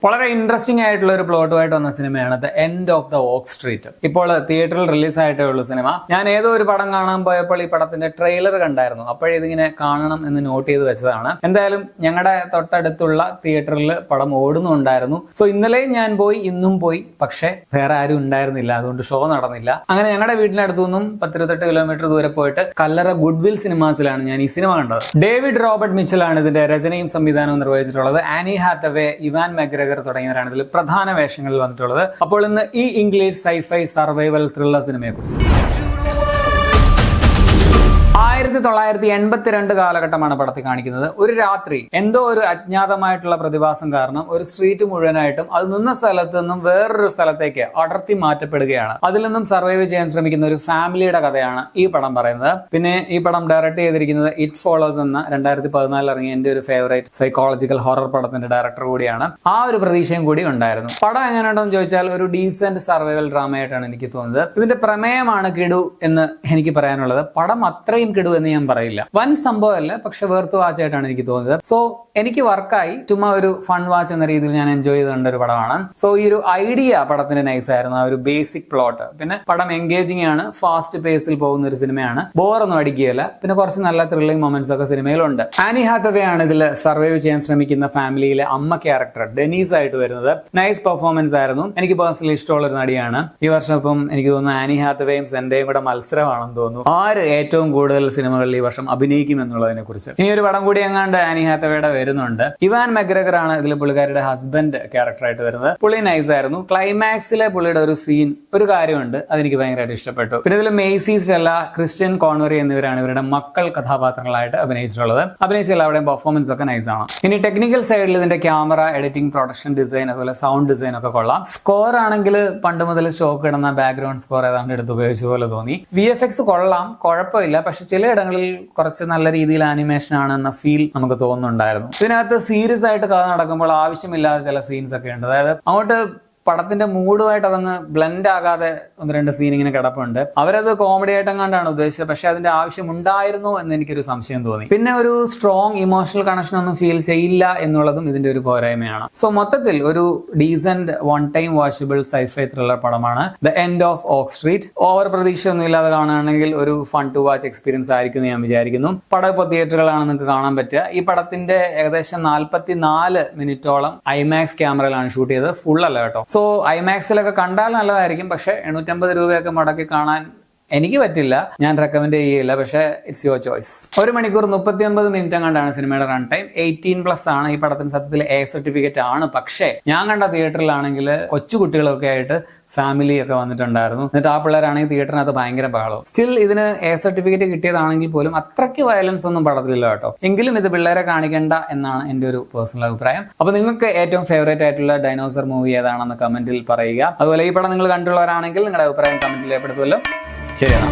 വളരെ ഇൻട്രസ്റ്റിംഗ് ആയിട്ടുള്ള ഒരു പ്ലോട്ടുമായിട്ട് വന്ന സിനിമയാണ് the end of the oak street. ഇപ്പോൾ തിയേറ്ററിൽ റിലീസ് ആയിട്ടേ ഉള്ളൂ സിനിമ. ഞാൻ ഏതോ ഒരു പടം കാണാൻ പോയപ്പോൾ ഈ പടത്തിന്റെ ട്രെയിലർ കണ്ടായിരുന്നു. അപ്പോഴിതിങ്ങനെ കാണണം എന്ന് നോട്ട് ചെയ്ത് വെച്ചതാണ്. എന്തായാലും ഞങ്ങളുടെ തൊട്ടടുത്തുള്ള തിയേറ്ററിൽ പടം ഓടുന്നുണ്ടായിരുന്നു. സോ ഇന്നലെയും ഞാൻ പോയി, ഇന്നും പോയി. പക്ഷെ വേറെ ആരും ഉണ്ടായിരുന്നില്ല, അതുകൊണ്ട് ഷോ നടന്നില്ല. അങ്ങനെ ഞങ്ങളുടെ വീടിനടുത്തു നിന്നും 18 കിലോമീറ്റർ ദൂരെ പോയിട്ട് കല്ലറ ഗുഡ്വിൽ സിനിമാസിലാണ് ഞാൻ ഈ സിനിമ കണ്ടത്. ഡേവിഡ് റോബർട്ട് മിച്ചലാണ് ഇതിന്റെ രചനയും സംവിധാനവും നിർവഹിച്ചിട്ടുള്ളത്. ആനി ഹാത്തവേ, ഇവാൻ മെഗ്രഗർ തുടങ്ങിയവരാണ് ഇതിൽ പ്രധാന വേഷങ്ങളിൽ വന്നിട്ടുള്ളത്. അപ്പോൾ ഇന്ന് ഈ ഇംഗ്ലീഷ് സൈഫൈ സർവൈവൽ ത്രില്ലർ സിനിമയെ കുറിച്ച് 1982 കാലഘട്ടമാണ് പടത്തിൽ കാണിക്കുന്നത്. ഒരു രാത്രി എന്തോ ഒരു അജ്ഞാതമായിട്ടുള്ള പ്രതിഭാസം കാരണം ഒരു സ്ട്രീറ്റ് മുഴുവനായിട്ടും അത് നിന്ന സ്ഥലത്ത് നിന്നും വേറൊരു സ്ഥലത്തേക്ക് അടർത്തി മാറ്റപ്പെടുകയാണ്. അതിൽ നിന്നും സർവൈവ് ചെയ്യാൻ ശ്രമിക്കുന്ന ഒരു ഫാമിലിയുടെ കഥയാണ് ഈ പടം പറയുന്നത്. പിന്നെ ഈ പടം ഡയറക്ട് ചെയ്തിരിക്കുന്നത് ഇറ്റ് ഫോളോസ് എന്ന 2014 ഇറങ്ങിയ എന്റെ ഒരു ഫേവറേറ്റ് സൈക്കോളജിക്കൽ ഹൊറർ പടത്തിന്റെ ഡയറക്ടർ കൂടിയാണ്. ആ ഒരു പ്രതീക്ഷയും കൂടി ഉണ്ടായിരുന്നു. പടം എങ്ങനെയുണ്ടെന്ന് ചോദിച്ചാൽ ഒരു ഡീസന്റ് സർവൈവൽ ഡ്രാമയായിട്ടാണ് എനിക്ക് തോന്നുന്നത്. ഇതിന്റെ പ്രമേയമാണ് കിടു എന്ന് എനിക്ക് പറയാനുള്ളത്. പടം അത്രയും കിടു എന്ന് ഞാൻ പറയില്ല. വൻ സംഭവമല്ല, പക്ഷെ വേർത്ത് വാച്ച് ആയിട്ടാണ് എനിക്ക് തോന്നിയത്. സോ എനിക്ക് വർക്കായി. ചുമ്മാ ഒരു ഫൺ വാച്ച് എന്ന രീതിയിൽ ഞാൻ എൻജോയ് ചെയ്ത് കണ്ട ഒരു പടമാണ്. സോ ഈ ഒരു ഐഡിയ പടത്തിന്റെ നൈസ് ആയിരുന്നു, ആ ഒരു ബേസിക് പ്ലോട്ട്. പിന്നെ പടം എൻഗേജിംഗ് ആണ്, ഫാസ്റ്റ് പേസിൽ പോകുന്ന ഒരു സിനിമയാണ്, ബോറൊന്നും അടിക്കുകയില്ല. പിന്നെ കുറച്ച് നല്ല ത്രില്ലിംഗ് മൊമെന്റ്സ് ഒക്കെ സിനിമയിലുണ്ട്. ആനി ഹാത്തവേ ആണ് ഇതിൽ സർവൈവ് ചെയ്യാൻ ശ്രമിക്കുന്ന ഫാമിലിയിലെ അമ്മ ക്യാരക്ടർ ഡെനീസ് ആയിട്ട് വരുന്നത്. നൈസ് പെർഫോമൻസ് ആയിരുന്നു. എനിക്ക് പേഴ്സണലി ഇഷ്ടമുള്ള ഒരു നടിയാണ്. ഈ വർഷം ഇപ്പം എനിക്ക് തോന്നുന്നു ആനി ഹാത്തവേയും സെന്റയും കൂടെ മത്സരമാണെന്ന് തോന്നുന്നു. ആര് ഏറ്റവും കൂടുതൽ സിനിമകളിൽ ഈ വർഷം അഭിനയിക്കും എന്നുള്ളതിനെ കുറിച്ച്. ഇനി ഒരു പടം കൂടി എങ്ങാണ്ട് ആനി ഹാത്തവേയുടെ വരുന്നുണ്ട്. ഇവാൻ മെഗ്രഗർ ആണ് ഇതിൽ പുള്ളിക്കാരുടെ ഹസ്ബൻഡ് ക്യാരക്ടറായിട്ട് വരുന്നത്. പുള്ളി നൈസ് ആയിരുന്നു. ക്ലൈമാക്സിലെ പുള്ളിയുടെ ഒരു സീൻ, ഒരു കാര്യമുണ്ട്, അതെനിക്ക് ഭയങ്കരമായിട്ട് ഇഷ്ടപ്പെട്ടു. പിന്നെ ഇതിൽ മെയ്സി സ്റ്റെല്ല, ക്രിസ്ത്യൻ കോൺവറി എന്നിവരാണ് ഇവരുടെ മക്കൾ കഥാപാത്രങ്ങളായിട്ട് അഭിനയിച്ചിട്ടുള്ളത്. അഭിനയിച്ച എല്ലാവരുടെയും പെർഫോമൻസ് ഒക്കെ നൈസ് ആണ്. ഇനി ടെക്നിക്കൽ സൈഡിൽ ഇതിന്റെ ക്യാമറ, എഡിറ്റിംഗ്, പ്രൊഡക്ഷൻ ഡിസൈൻ, അതുപോലെ സൗണ്ട് ഡിസൈൻ ഒക്കെ കൊള്ളാം. സ്കോർ ആണെങ്കിൽ പണ്ട് മുതൽ സ്റ്റോക്ക് ഇടുന്ന ബാക്ക്ഗ്രൗണ്ട് സ്കോർ ഏതാണ്ട് എടുത്ത് ഉപയോഗിച്ച പോലെ തോന്നി. VFX കൊള്ളാം, കുഴപ്പമില്ല. പക്ഷെ ചിലയിടങ്ങളിൽ കുറച്ച് നല്ല രീതിയിൽ ആനിമേഷൻ ആണെന്ന ഫീൽ നമുക്ക് തോന്നുന്നുണ്ടായിരുന്നു. ഇതിനകത്ത് സീരിയസ് ആയിട്ട് കഥ നടക്കുമ്പോൾ ആവശ്യമില്ലാതെ ചില സീൻസ് ഒക്കെ ഉണ്ട്. അതായത് അങ്ങോട്ട് പടത്തിന്റെ മൂഡുമായിട്ട് അതങ്ങ് ബ്ലെൻഡ് ആകാതെ 1-2 സീൻ ഇങ്ങനെ കിടപ്പുണ്ട്. അവരത് കോമഡി ആയിട്ടെങ്ങാണ്ടാണ് ഉദ്ദേശിച്ചത്, പക്ഷെ അതിന്റെ ആവശ്യം ഉണ്ടായിരുന്നോ എന്ന് എനിക്കൊരു സംശയം തോന്നി. പിന്നെ ഒരു സ്ട്രോങ് ഇമോഷണൽ കണക്ഷൻ ഒന്നും ഫീൽ ചെയ്യില്ല എന്നുള്ളതും ഇതിന്റെ ഒരു പോരായ്മയാണ്. സോ മൊത്തത്തിൽ ഒരു decent one time watchable sci-fi thriller പടമാണ് the end of Oak Street. Over പ്രതീക്ഷയൊന്നും ഇല്ലാതെ കാണുകയാണെങ്കിൽ ഒരു ഫൺ ടു വാച്ച് എക്സ്പീരിയൻസ് ആയിരിക്കും എന്ന് ഞാൻ വിചാരിക്കുന്നു. പടം ഇപ്പോൾ തിയേറ്ററുകളാണ് നിങ്ങൾക്ക് കാണാൻ പറ്റുക. ഈ പടത്തിന്റെ ഏകദേശം 44 മിനിറ്റോളം IMAX ക്യാമറയിലാണ് ഷൂട്ട് ചെയ്തത്. ഫുൾ അല്ല കേട്ടോ. സോ IMAXിലൊക്കെ കണ്ടാൽ നല്ലതായിരിക്കും. പക്ഷെ 850 രൂപയൊക്കെ മുടക്കി കാണാൻ എനിക്ക് പറ്റില്ല, ഞാൻ റെക്കമെൻഡ് ചെയ്യില്ല. പക്ഷേ ഇറ്റ്സ് യുവർ ചോയ്സ്. 1 മണിക്കൂർ 39 മിനിറ്റ് കണ്ടാണ് സിനിമയുടെ റൺ ടൈം. 18+ ആണ്. ഈ പടത്തിന് സത്യത്തിൽ A സർട്ടിഫിക്കറ്റ് ആണ്. പക്ഷേ ഞാൻ കണ്ട തിയേറ്ററിലാണെങ്കിൽ കൊച്ചുകുട്ടികളൊക്കെ ആയിട്ട് ഫാമിലി ഒക്കെ വന്നിട്ടുണ്ടായിരുന്നു. എന്നിട്ട് ആ പിള്ളേരാണെങ്കിൽ തിയേറ്ററിനകത്ത് ഭയങ്കര ബഹളം. സ്റ്റിൽ ഇതിന് A സർട്ടിഫിക്കറ്റ് കിട്ടിയതാണെങ്കിൽ പോലും അത്രയ്ക്ക് വയലൻസ് ഒന്നും പടത്തിലില്ല കേട്ടോ. എങ്കിലും ഇത് പിള്ളേരെ കാണിക്കേണ്ട എന്നാണ് എൻ്റെ ഒരു പേഴ്സണൽ അഭിപ്രായം. അപ്പൊ നിങ്ങൾക്ക് ഏറ്റവും ഫേവറേറ്റ് ആയിട്ടുള്ള ഡൈനോസർ മൂവി ഏതാണെന്ന് കമന്റിൽ പറയുക. അതുപോലെ ഈ പടം നിങ്ങൾ കണ്ടുള്ളവരാണെങ്കിൽ നിങ്ങളുടെ അഭിപ്രായം കമന്റിൽ രേഖപ്പെടുത്തുമല്ലോ. ശരിയാണ്.